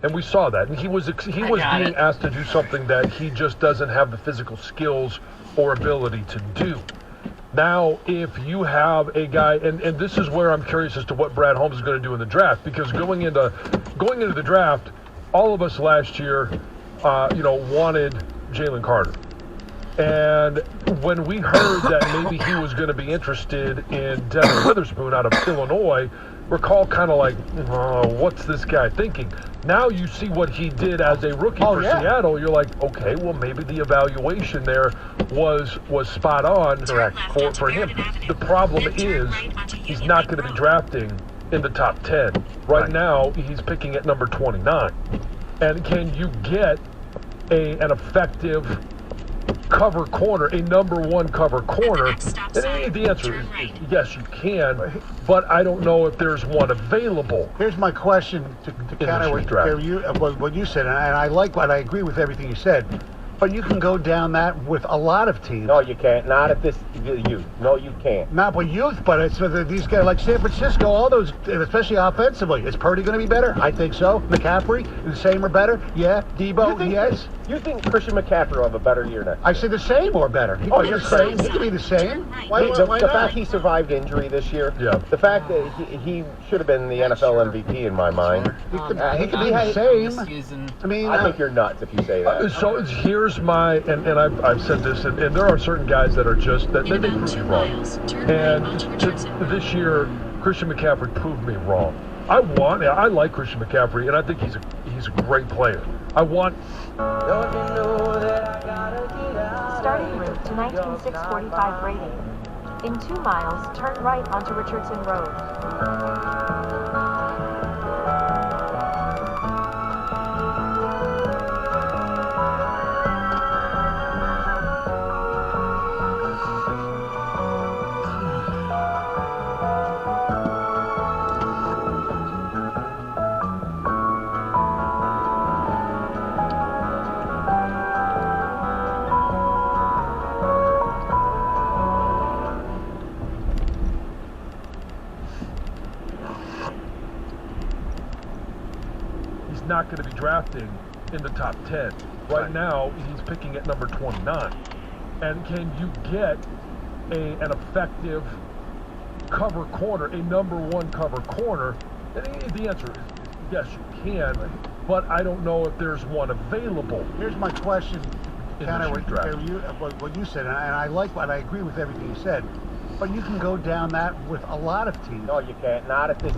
And we saw that. And he was being asked to do something that he just doesn't have the physical skills or ability to do. Now, if you have a guy, and this is where I'm curious as to what Brad Holmes is going to do in the draft, because going into the draft, all of us last year, wanted Jalen Carter. And when we heard that maybe he was going to be interested in Devin Witherspoon out of Illinois, we're all kind of like, what's this guy thinking? Now you see what he did as a rookie for Seattle. You're like, okay, well, maybe the evaluation there was spot on for him. The problem is he's not going to be drafting in the top 10. Right now, he's picking at number 29. And can you get an effective cover corner, a number one cover corner? And the answer is yes, you can, but I don't know if there's one available. Here's my question to counter what you said, and I agree with everything you said. But you can go down that with a lot of teams. No, you can't. Not at this youth. No, you can't. Not with youth, but it's with these guys like San Francisco, all those, especially offensively. Is Purdy going to be better? I think so. McCaffrey, the same or better? Yeah. Debo, yes. You think Christian McCaffrey will have a better year next year? I say the same or better. He can be the same. He can be the same. The fact he survived injury this year, the fact that he should have been the NFL MVP in my mind. He could be the same. I mean, I think you're nuts if you say that. So here's my, and I've said this, and there are certain guys that are just, that they prove me wrong. And this year, Christian McCaffrey proved me wrong. I like Christian McCaffrey, and I think he's a great player. Starting route to 19645 Brady. In 2 miles, turn right onto Richardson Road. Not going to be drafting in the top 10. Right now, he's picking at number 29. And can you get an effective cover corner, a number one cover corner? And the answer is yes, you can, but I don't know if there's one available. Here's my question to counter what you said, and I agree with everything you said. But you can go down that with a lot of teams. No, you can't. Not at this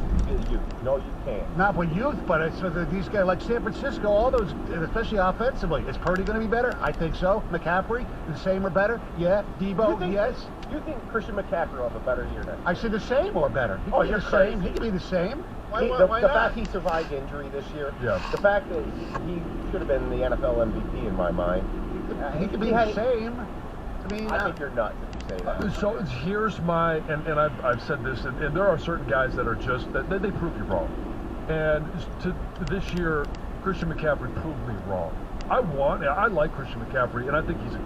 youth. No, you can't. Not with youth, but it's with these guys like San Francisco, all those, especially offensively. Is Purdy going to be better? I think so. McCaffrey, the same or better? Yeah. Debo, yes. You think Christian McCaffrey will have a better year next year? I say the same or better. He can be the same. He can be the same. The fact he survived injury this year, the fact that he should have been the NFL MVP in my mind. He could be the same. I think you're nuts if you say that. So here's my, and I've said this, and there are certain guys that are just, that they prove you wrong. And to this year, Christian McCaffrey proved me wrong. I like Christian McCaffrey, and I think he's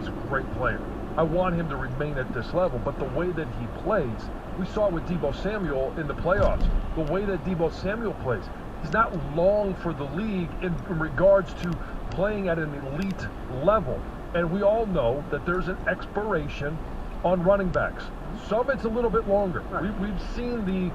a great player. I want him to remain at this level, but the way that he plays, we saw it with Deebo Samuel in the playoffs. The way that Deebo Samuel plays, he's not long for the league in regards to playing at an elite level. And we all know that there's an expiration on running backs. Some it's a little bit longer. Right. We've seen the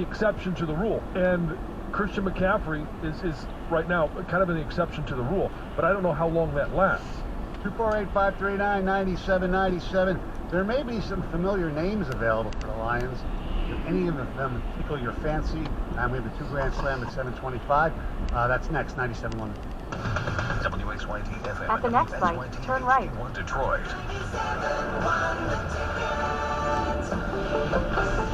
exception to the rule. And Christian McCaffrey is right now kind of an exception to the rule. But I don't know how long that lasts. 248-539-9797. There may be some familiar names available for the Lions. If any of them tickle your fancy, we have a 2 Grand Slam at 725. That's next, 97.1. WXYT FM. At the next light, turn right. Detroit.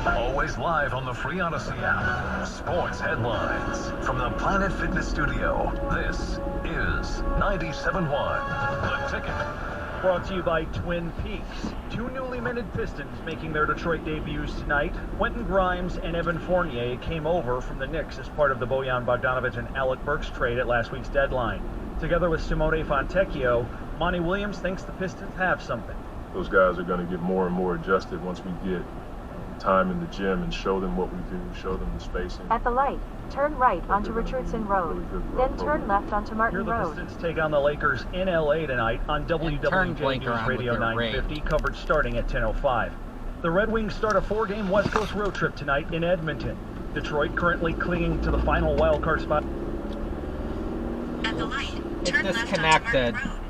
Always live on the free Odyssey app. Sports headlines from the Planet Fitness Studio. This is 97.1. The Ticket. Brought to you by Twin Peaks. 2 newly minted Pistons making their Detroit debuts tonight. Quentin Grimes and Evan Fournier came over from the Knicks as part of the Bojan Bogdanovic and Alec Burks trade at last week's deadline. Together with Simone Fontecchio, Monty Williams thinks the Pistons have something. Those guys are going to get more and more adjusted once we get time in the gym and show them what we do, show them the spacing. At the light, turn right onto Richardson Road. Then turn left onto Martin Here the Road. Pistons take on the Lakers in LA tonight on WWJ News Radio 950, coverage starting at 10:05. The Red Wings start a 4-game West Coast road trip tonight in Edmonton. Detroit currently clinging to the final wildcard spot. At the light, It turn left onto disconnected. Martin Road.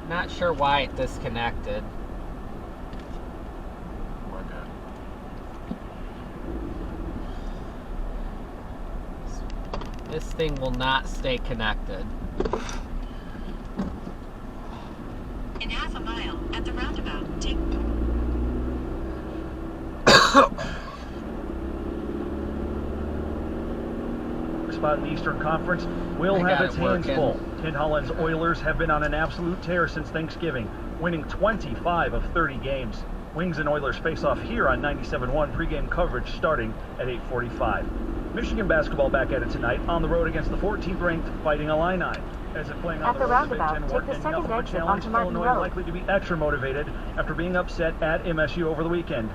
Not sure why it disconnected. My bad. This thing will not stay connected. In half a mile, at the roundabout, take Spot in the Eastern Conference will I have got its it hands working. full. Ken Holland's Oilers have been on an absolute tear since Thanksgiving, winning 25 of 30 games. Wings and Oilers face off here on 97.1 pregame coverage starting at 8:45. Michigan basketball back at it tonight on the road against the 14th-ranked Fighting Illini. As it playing on At the road, roundabout, Big Ten take work the and second nothing but exit challenge. onto Martin Illinois Road. likely to be extra motivated after being upset at MSU over the weekend.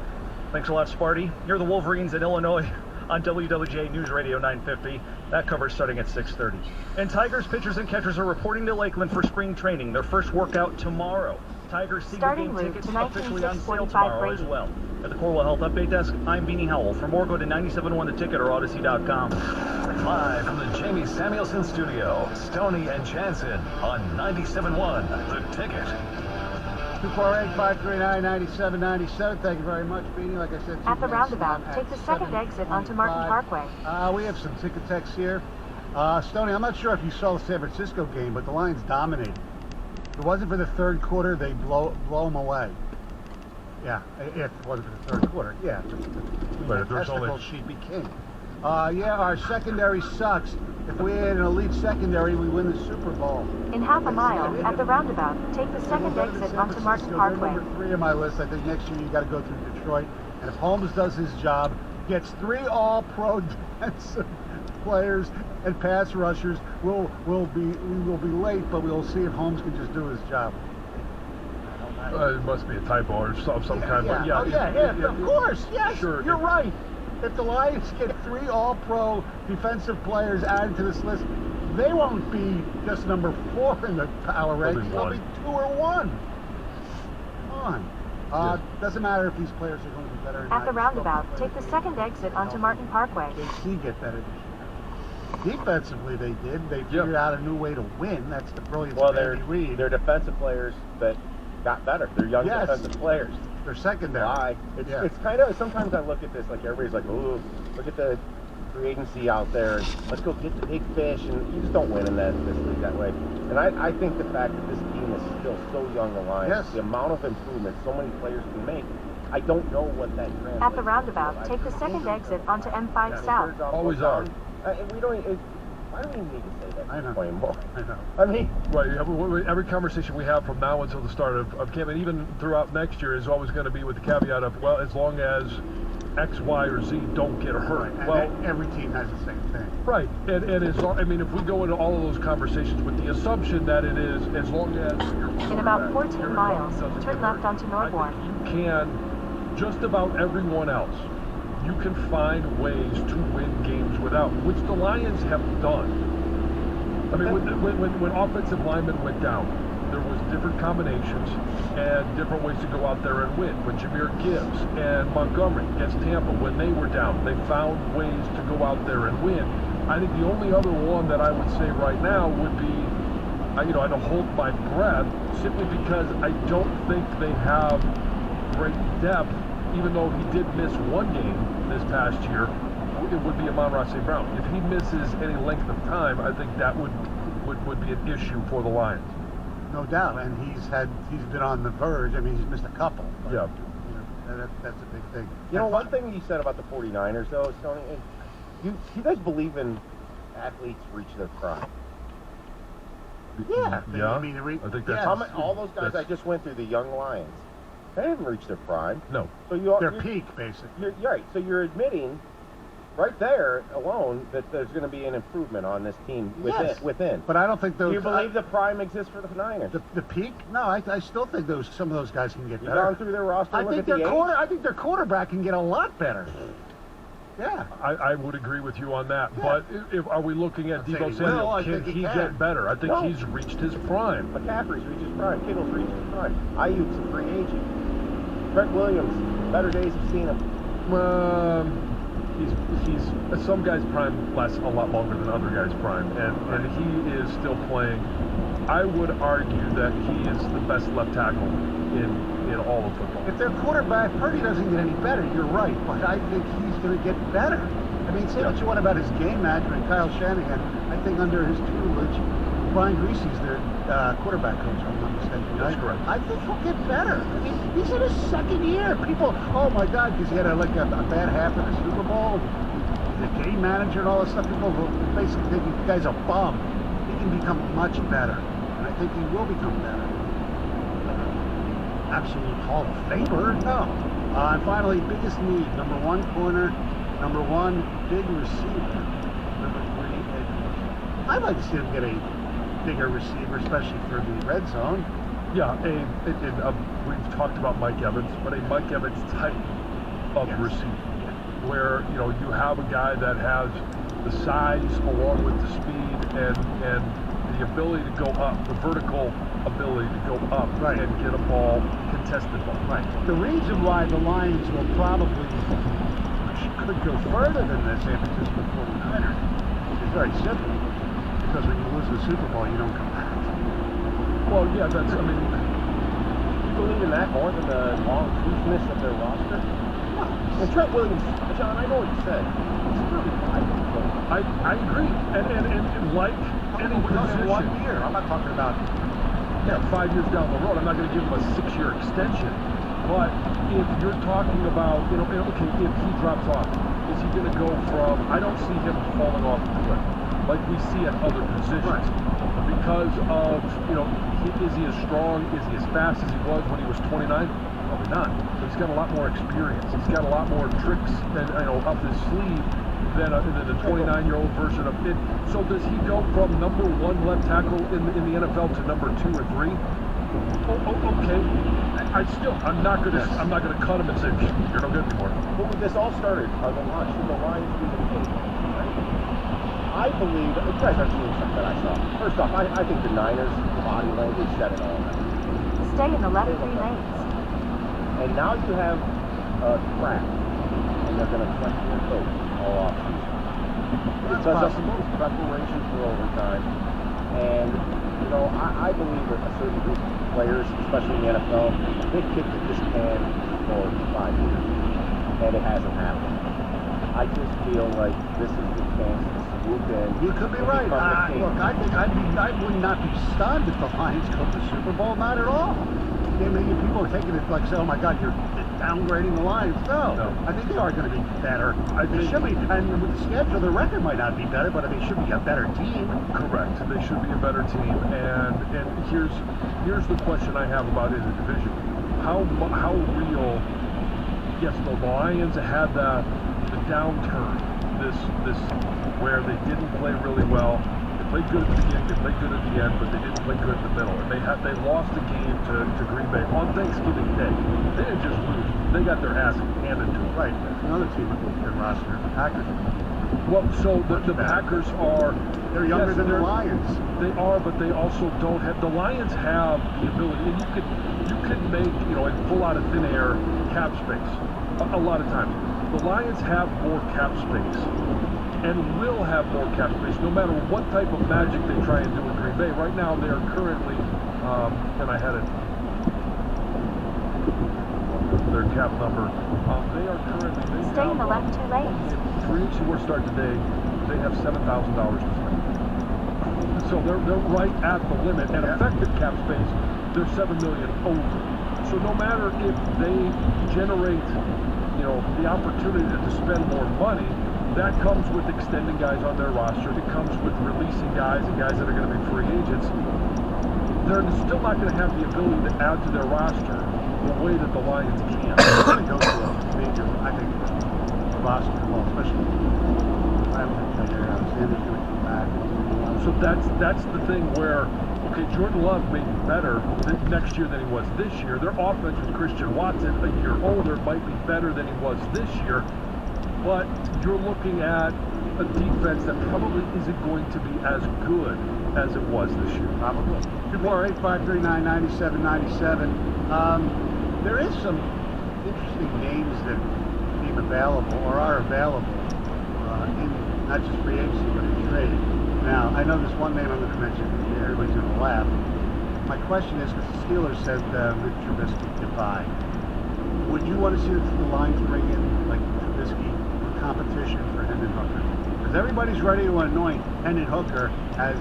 Thanks a lot, Sparty. You're the Wolverines in Illinois on WWJ News Radio 950. That coverage starting at 6:30. And Tigers pitchers and catchers are reporting to Lakeland for spring training. Their first workout tomorrow. Tigers season Starting game route tickets to officially on sale 19:45 tomorrow as Brady. well. At the Corwell Health Update Desk, I'm Beanie Howell. For more, go to 97.1 The Ticket or Odyssey.com. Live from the Jamie Samuelson Studio, Stoney and Jansen on 97.1 The Ticket. 248-539-9797. Thank you very much, Beanie. Like I said, At the tickets roundabout, at take the second exit onto Martin 7:25. Parkway. We have some ticket techs here. Stoney, I'm not sure if you saw the San Francisco game, but the Lions dominated. If it wasn't for the third quarter, they blow them away. Yeah, if it wasn't for the third quarter. Yeah. But if there's only- Testicles, she'd be king. Yeah, our secondary sucks. If we had an elite secondary, we win the Super Bowl. In half a mile, at the roundabout, take the second We're better than exit San onto Martin Francisco. They're Parkway. number 3 on my list. I think next year you got to go through Detroit. And if Holmes does his job, gets 3 All-Pro defensive players and pass rushers, we will be late, but we'll see if Holmes can just do his job. It must be a typo or some kind. But yeah, Of course, yes, Sure. you're right. If the Lions get 3 All-Pro defensive players added to this list, they won't be just number 4 in the power They'll be rankings. They'll one. be 2 or 1. Come on. Yeah. Doesn't matter if these players are going to be better. At the roundabout, take the second exit onto Martin Parkway. KC get better this year. Defensively, they did. They figured out a new way to win. That's the brilliance Well, of Andy Reid. they're defensive players that got better. They're young Yes. defensive players. They're secondary. Why? It's kind of, sometimes I look at this like everybody's like, ooh, look at the free agency out there. Let's go get the big fish, and you just don't win in this league that way. And I think the fact that this team is still so young, the Lions, Yes. the amount of improvement so many players can make, I don't know what that translates. At the roundabout, take the second exit onto M5 South. Always are. And we don't. I don't even need to say that I know. anymore. I know. I mean, Right. Every conversation we have from now until the start of camp, and even throughout next year, is always going to be with the caveat of, well, as long as X, Y, or Z don't get hurt. And Well, every team has the same thing. right. And as long, I mean, if we go into all of those conversations with the assumption that it is as long as In about 14 miles, turn left onto Norborn. I think you can, just about everyone else, you can find ways to win games without, which the Lions have done. I mean, when offensive linemen went down, there was different combinations and different ways to go out there and win. When Jahmyr Gibbs and Montgomery against Tampa, when they were down, they found ways to go out there and win. I think the only other one that I would say right now would be, I don't hold my breath, simply because I don't think they have great depth. Even though he did miss one game this past year, it would be Amon-Ra St. Brown. If he misses any length of time, I think that would be an issue for the Lions. No doubt. And he's been on the verge. I mean, he's missed a couple. But, Yeah. That's a big thing. you know, one thing you said about the 49ers, though, Tony, you guys believe in athletes reach their prime? Yeah. Yeah. I mean, I think that's- How many, all those guys That's- I just went through, the young Lions, they haven't reached their prime. No. So their peak, basically. You're right. So you're admitting right there alone that there's going to be an improvement on this team within. But I don't think those. Do you believe the prime exists for the Niners? The peak? No, I still think some of those guys can get You've better. gone through their roster. I look think at the age? I think their quarterback can get a lot better. Yeah. I would agree with you on that. Yeah. But are we looking at I'd say Deebo he will. I Samuel? Can think he he can. get better? I think No. he's reached his prime. McCaffrey's reached his prime. Kittle's reached his prime. Ayuk's a free agent. Trent Williams, better days have seen him. He's some guys' prime lasts a lot longer than other guys' prime, and he is still playing. I would argue that he is the best left tackle in all of football. If their quarterback, Purdy doesn't get any better, you're right, but I think he's going to get better. I mean, say what you want about his game management, Kyle Shanahan. I think under his tutelage, Brian Greasy's their quarterback coach, if I'm not mistaken. That's correct. I think he'll get better. I mean, he's in his second year. People, oh my God, because he had a bad half in the Super Bowl, the game manager and all that stuff. People will basically think the guy's a bum. He can become much better, and I think he will become better. Absolute Hall of Famer? No. And finally, biggest need, number 1 corner, number 1 big receiver, number 3 edge rusher. I'd like to see him get a bigger receiver, especially for the red zone. Yeah, we've talked about Mike Evans, but a Mike Evans type of receiver, where you have a guy that has the size along with the speed and the ability to go up, the vertical ability to go up and get a ball, contested ball. Right. The reason why the Lions will probably could go further than the San Francisco 49ers is very simple. Because when you lose the Super Bowl, you don't come back. Well, yeah, You believe in that more than the long toothness of their roster? And Trent Williams, John, I know what you said. It's really I agree. And like any position, 1 year. I'm not talking about 5 years down the road, I'm not going to give him a 6-year extension. But if you're talking about, okay, if he drops off, is he going to go from? I don't see him falling off the cliff like we see at other positions. Because of, is he as strong, is he as fast as he was when he was 29? Probably not. But he's got a lot more experience. He's got a lot more tricks up his sleeve than a 29-year-old version of it. So does he go from number 1 left tackle in the NFL to number 2 or 3? Okay. I'm not gonna cut him and say you're no good anymore. But when this all started, should the Lions be the case? I believe, you guys aren't seeing something that I saw. First off, I think the Niners' body language said it all. Stay in the left 3 lanes. And now you have a crack, and they're going to question their coach all offseason. Because of preparation for overtime. And, I believe that a certain group of players, especially in the NFL, they've kicked at this can for 5 years, and it hasn't happened. I just feel like this is the chance to swoop in. You could be right. Look, I think I would not be stunned if the Lions go to the Super Bowl. Not at all. People are taking it like, oh my God, you're downgrading the Lions. No. I think they are going to be better. They should be, and with the schedule, the record might not be better, but they should be a better team. Correct. They should be a better team. And here's the question I have about in the division: how real? Yes, the Lions had the downturn. This where they didn't play really well. They played good at the beginning, they played good at the end, but they didn't play good in the middle. And they lost the game to Green Bay on Thanksgiving Day. They didn't just lose; they got their ass handed to them. Right. There's another team with their roster, the Packers. Well, so the Packers are they're younger than the Lions. They are, but they also don't have. The Lions have the ability, and you could make and pull out of thin air cap space a lot of times. The Lions have more cap space and will have more cap space no matter what type of magic they try and do in Green Bay. Right now, they are currently, and I had it, their cap number. They are currently. Stay in the left 2 lanes. For each more start today, they have $7,000 to spend. So they're right at the limit, and effective cap space, they're $7 million over. So no matter if they generate the opportunity to spend more money, that comes with extending guys on their roster. It comes with releasing guys and guys that are going to be free agents. They're still not going to have the ability to add to their roster the way that the Lions can. They go to a major, I think, roster, well, especially Alexander's going to come back. So that's the thing where, okay, Jordan Love may be better next year than he was this year. Their offense with Christian Watson, a year older, might be better than he was this year. But you're looking at a defense that probably isn't going to be as good as it was this year. Probably. 248-539-9797. There is some interesting names that became available or are available in not just free agency but in trade. Now, I know there's one name I'm going to mention. Everybody's going to laugh. My question is, because the Steelers said Mitch Trubisky goodbye. Would you want to see the Lions bring in like Trubisky for competition for Hendon Hooker? Because everybody's ready to anoint Hendon Hooker as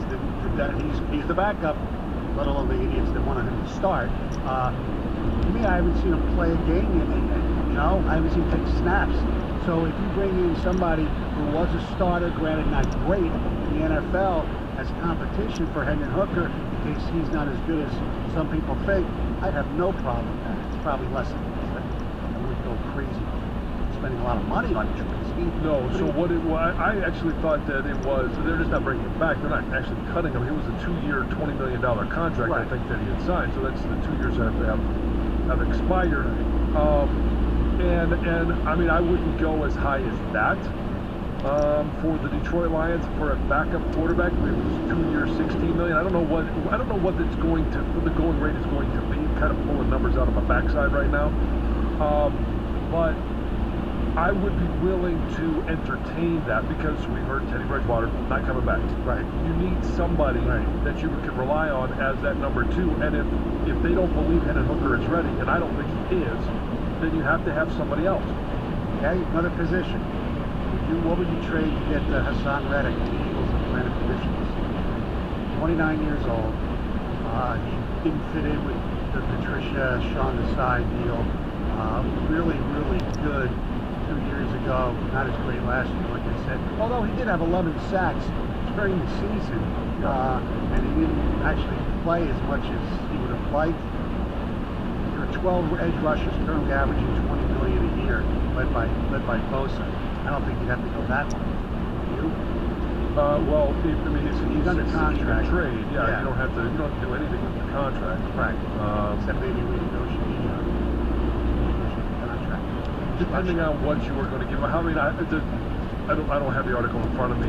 he's the backup, let alone the idiots that wanted him to start. To me, I haven't seen him play a game yet. You know, I haven't seen him take snaps. So if you bring in somebody who was a starter, granted not great, in the NFL as competition for Hendon Hooker, in case he's not as good as some people think, I'd have no problem with that. It's probably less than I would go crazy spending a lot of money on Trubisky. No, so what it was, I actually thought that it was, they're just not bringing him back. They're not actually cutting him. It was a 2-year, $20 million contract, right. I think, that he had signed. So that's the 2 years that have expired. And I mean, I wouldn't go as high as that for the Detroit Lions for a backup quarterback. It was 2 years, $16 million. I don't know what that's going to, what the going rate is going to be. Kind of pulling numbers out of my backside right now, but I would be willing to entertain that because we heard Teddy Bridgewater not coming back. Right. You need somebody that you can rely on as that number 2. And if they don't believe Hendon Hooker is ready, and I don't think he is, then you have to have somebody else. Okay, another position. What would you trade to get Hassan Reddick? The Eagles have planted position this season. 29 years old. He didn't fit in with the Patricia Sean Desai deal. Really, really good 2 years ago. Not as great last year, like I said. Although he did have 11 sacks during the season, and he didn't actually play as much as he would have liked. There are 12 edge rushers currently averaging $20 million a year, led by Bosa. I don't think you'd have to go that way. You? Well, he's under contract. Trade, yeah. You don't have to do anything with the contract. Right. Except maybe renegotiate the contract. Depending on what you were going to give him. I mean, I don't have the article in front of me.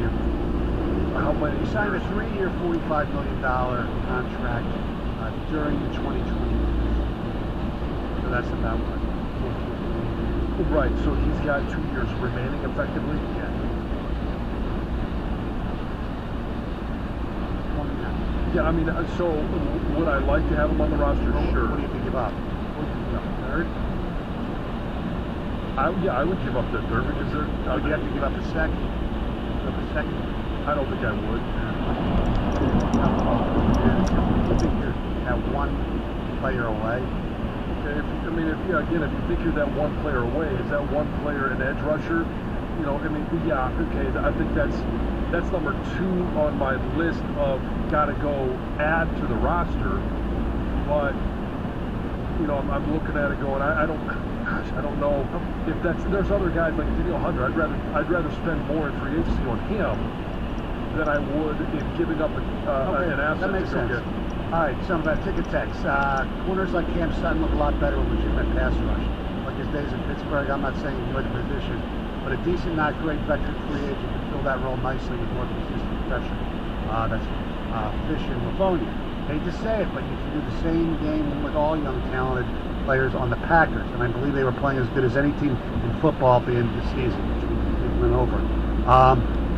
How many? He signed a 3-year, $45 million contract during the 2020 season. So that's about what? Right, so he's got 2 years remaining effectively? Yeah. 29. Yeah, I mean, so would I like to have him on the roster? Sure. What do you think about? Third? I would give up the third because would you have to give up the second? I don't think I would. I think you're at one player away. Okay, if you think you're that one player away, is that one player an edge rusher? You know, I mean, yeah, okay, I think that's number 2 on my list of gotta go add to the roster. But you know, I'm looking at it going, I don't know if there's other guys like Daniel Hunter. I'd rather spend more in free agency on him than I would in giving up an asset. That makes to go sense. get. All right, some ticket text. Corners like Cam Sutton look a lot better with legitimate pass rush. Like his days in Pittsburgh, I'm not saying enjoy the position, but a decent, not great veteran free agent can fill that role nicely with more consistent pressure. That's Fish and Livonia. Hate to say it, but you can do the same game with all young, talented players on the Packers, and I believe they were playing as good as any team in football at the end of the season, which we went over.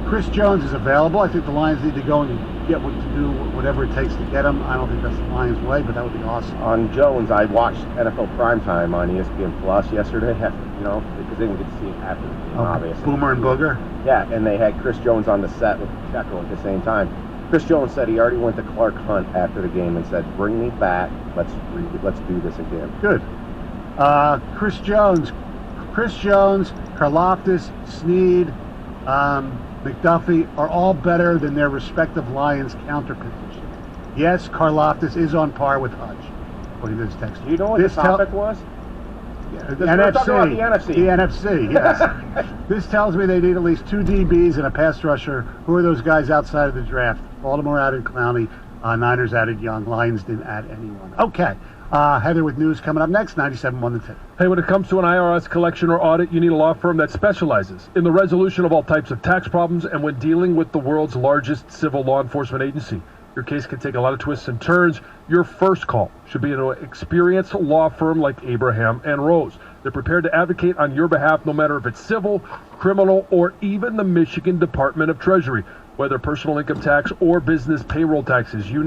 Chris Jones is available. I think the Lions need to go and get whatever it takes to get him. I don't think that's the Lions' way, but that would be awesome. On Jones, I watched NFL Primetime on ESPN Plus yesterday, because they didn't get to see it after the game, obviously. Boomer and Booger? Yeah, and they had Chris Jones on the set with Pacheco at the same time. Chris Jones said he already went to Clark Hunt after the game and said, "Bring me back. Let's do this again." Good. Chris Jones, Karlaftis, Snead, McDuffie are all better than their respective Lions counter positions. Yes, Karlaftis is on par with Hutch, according to this text. Do you know what the topic was? The We're talking about the NFC. The NFC, yes. This tells me they need at least 2 DBs and a pass rusher. Who are those guys outside of the draft? Baltimore added Clowney, Niners added Young, Lions didn't add anyone. Okay, Heather with news coming up next, 97.1 The Tip. Hey, when it comes to an IRS collection or audit, you need a law firm that specializes in the resolution of all types of tax problems and when dealing with the world's largest civil law enforcement agency. Your case can take a lot of twists and turns. Your first call should be an experienced law firm like Abraham and Rose. They're prepared to advocate on your behalf no matter if it's civil, criminal, or even the Michigan Department of Treasury. Whether personal income tax or business payroll taxes, you're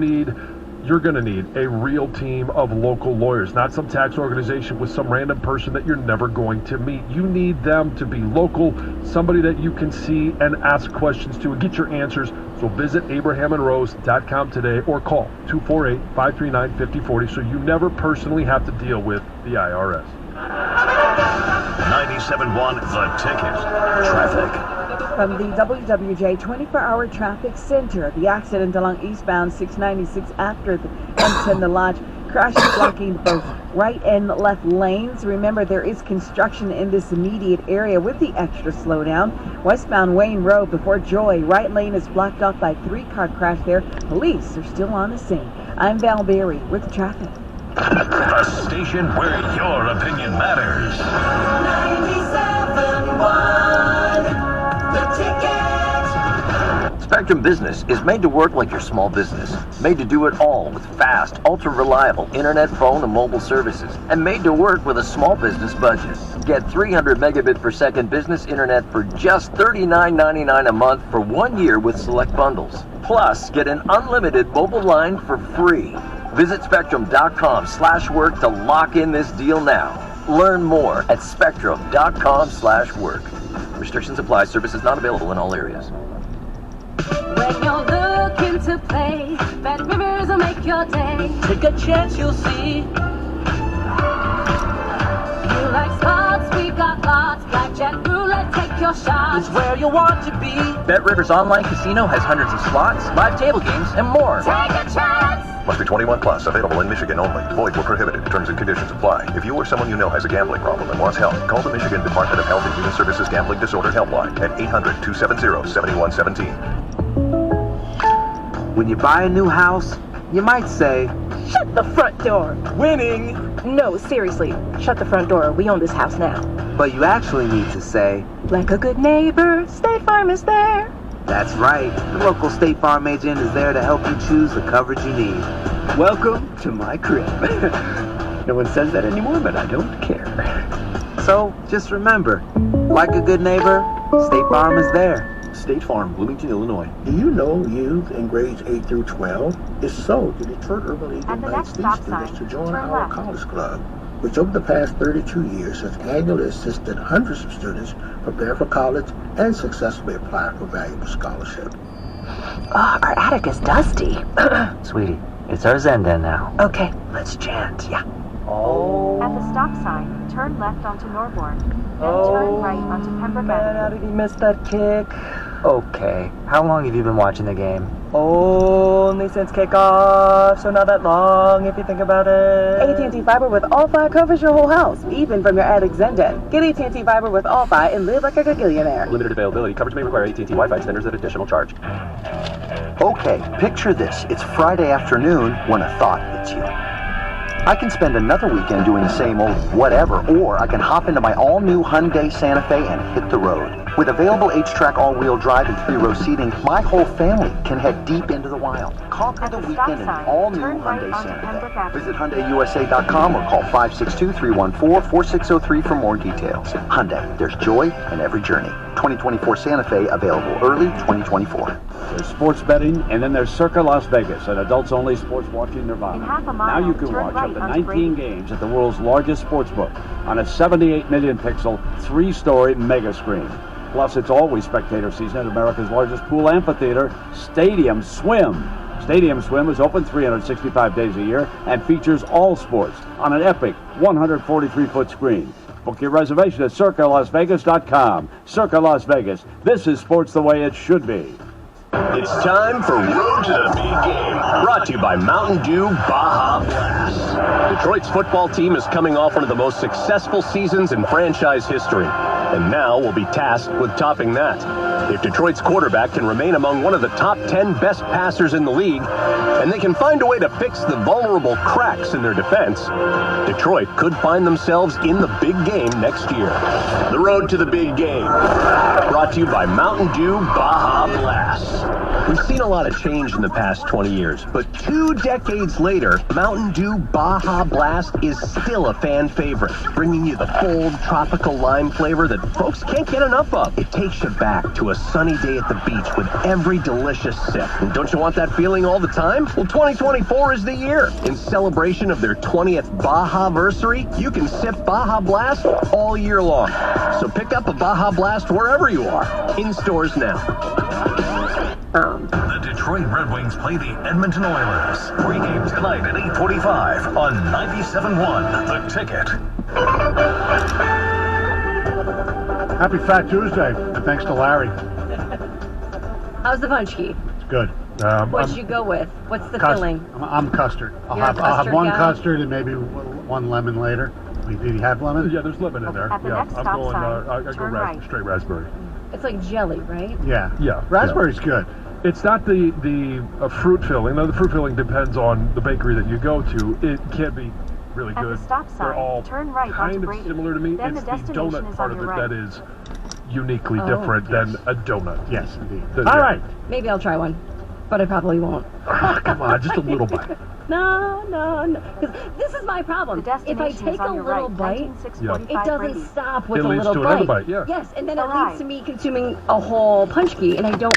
going to need a real team of local lawyers, not some tax organization with some random person that you're never going to meet. You need them to be local, somebody that you can see and ask questions to and get your answers. So visit abrahamandrose.com today or call 248-539-5040 so you never personally have to deal with the IRS. 97.1 The Ticket. Traffic. From the WWJ 24-hour traffic center, the accident along eastbound 696 after the M10 The Lodge crash is blocking both right and left lanes. Remember, there is construction in this immediate area with the extra slowdown. Westbound Wayne Road before Joy, right lane is blocked off by 3-car crash there. Police are still on the scene. I'm Val Berry with traffic. The station where your opinion matters. 97.1 The Ticket. Spectrum Business is made to work like your small business. Made to do it all with fast, ultra-reliable internet, phone, and mobile services. And made to work with a small business budget. Get 300 megabit per second business internet for just $39.99 a month for 1 year with select bundles. Plus, get an unlimited mobile line for free. Visit spectrum.com/work to lock in this deal now. Learn more at spectrum.com/work. Restrictions apply. Service is not available in all areas. When you're looking to play, Bad Rivers will make your day. Take a chance, you'll see. You like slots, we got lots. Blackjack, roulette, take your shots. It's where you want to be. Bet Rivers Online Casino has hundreds of slots, live table games, and more. Take a chance. Must be 21 plus. Available in Michigan only. Void where prohibited. Terms and conditions apply. If you or someone you know has a gambling problem and wants help, call the Michigan Department of Health and Human Services Gambling Disorder Helpline at 800-270-7117. When you buy a new house, you might say, Shut the front door. winning. No, seriously, shut the front door. We own this house now. But you actually need to say, Like a good neighbor, State Farm is there. that's right. The local State Farm agent is there to help you choose the coverage you need. Welcome to my crib. No one says that anymore, but I don't care. So just remember, like a good neighbor, State Farm is there. State Farm, Bloomington, Illinois. Do you know youth in grades 8 through 12 is sold to Detroit Urban League At the invites next these stop students sign, to join turn our left. college club, which over the past 32 years has annually assisted hundreds of students prepare for college and successfully apply for valuable scholarships. Oh, our attic is dusty. Sweetie, it's our Zen den now. Okay, let's chant, yeah. At the stop sign, turn left onto Norborn. Then turn right onto Pembroke Avenue. How did he miss that kick? Okay, how long have you been watching the game? Only since kickoff, so not that long if you think about it. AT&T Fiber with All-Fi covers your whole house, even from your attic Zen den. Get AT&T Fiber with All-Fi and live like a gagillionaire. Limited availability. Coverage may require AT&T Wi-Fi extenders at additional charge. Okay, picture this. It's Friday afternoon when a thought hits you. I can spend another weekend doing the same old whatever, or I can hop into my all-new Hyundai Santa Fe and hit the road. With available H-Track all-wheel drive and 3-row seating, my whole family can head deep into the wild. Conquer the weekend in an all-new Hyundai Santa Fe. Visit HyundaiUSA.com or call 562-314-4603 for more details. Hyundai, there's joy in every journey. 2024 Santa Fe available early 2024. There's sports betting, and then there's Circa Las Vegas, an adults-only sports watching nirvana. In half a mile, Now you can turn watch right up to onto 19 games at the world's largest sports book on a 78 million pixel, 3-story mega screen. Plus, it's always spectator season at America's largest pool amphitheater, Stadium Swim. Stadium Swim is open 365 days a year and features all sports on an epic 143-foot screen. Book your reservation at CircaLasVegas.com. Circa Las Vegas. This is sports the way it should be. It's time for Road to the Big Game, brought to you by Mountain Dew Baja Blast. Detroit's football team is coming off one of the most successful seasons in franchise history, and now will be tasked with topping that. If Detroit's quarterback can remain among one of the top 10 best passers in the league, and they can find a way to fix the vulnerable cracks in their defense, Detroit could find themselves in the big game next year. The Road to the Big Game, brought to you by Mountain Dew Baja Blast. We've seen a lot of change in the past 20 years, but 2 decades later, Mountain Dew Baja Blast is still a fan favorite, bringing you the bold tropical lime flavor that folks can't get enough of. It takes you back to a sunny day at the beach with every delicious sip. And don't you want that feeling all the time? Well, 2024 is the year. In celebration of their 20th Baja-versary, you can sip Baja Blast all year long. So pick up a Baja Blast wherever you are. In stores now. The Detroit Red Wings play the Edmonton Oilers. Pre-game tonight at 8:45 on 97.1 The Ticket. Happy Fat Tuesday, and thanks to Larry. How's the punchki? It's good. What should you go with? What's the custard. filling? I'm custard. I'll You're a have custard one guy? custard and maybe one lemon later. Did he have lemon? Yeah, there's lemon in there. At the Yeah, next I'm stop going. sign, I go turn right. straight raspberry. It's like jelly, right? Yeah. Yeah. Raspberry's good. It's not the fruit filling. Now, the fruit filling depends on the bakery that you go to. It can be really At good. the stop They're sign, all turn right kind onto of Brady. similar to me. Then It's the the destination donut is part on of your it right. that is uniquely Oh, different than a donut. Yes, indeed. The- All yeah. right. Maybe I'll try one, but I probably won't. Come on, just a little bite. No. Because this is my problem. If I destination take is a on your little right, bite, 19645 it doesn't Brady. stop with It a leads little to another bite. bite, yeah. Yes, and then it Arrive. leads to me consuming a whole punchki, and I don't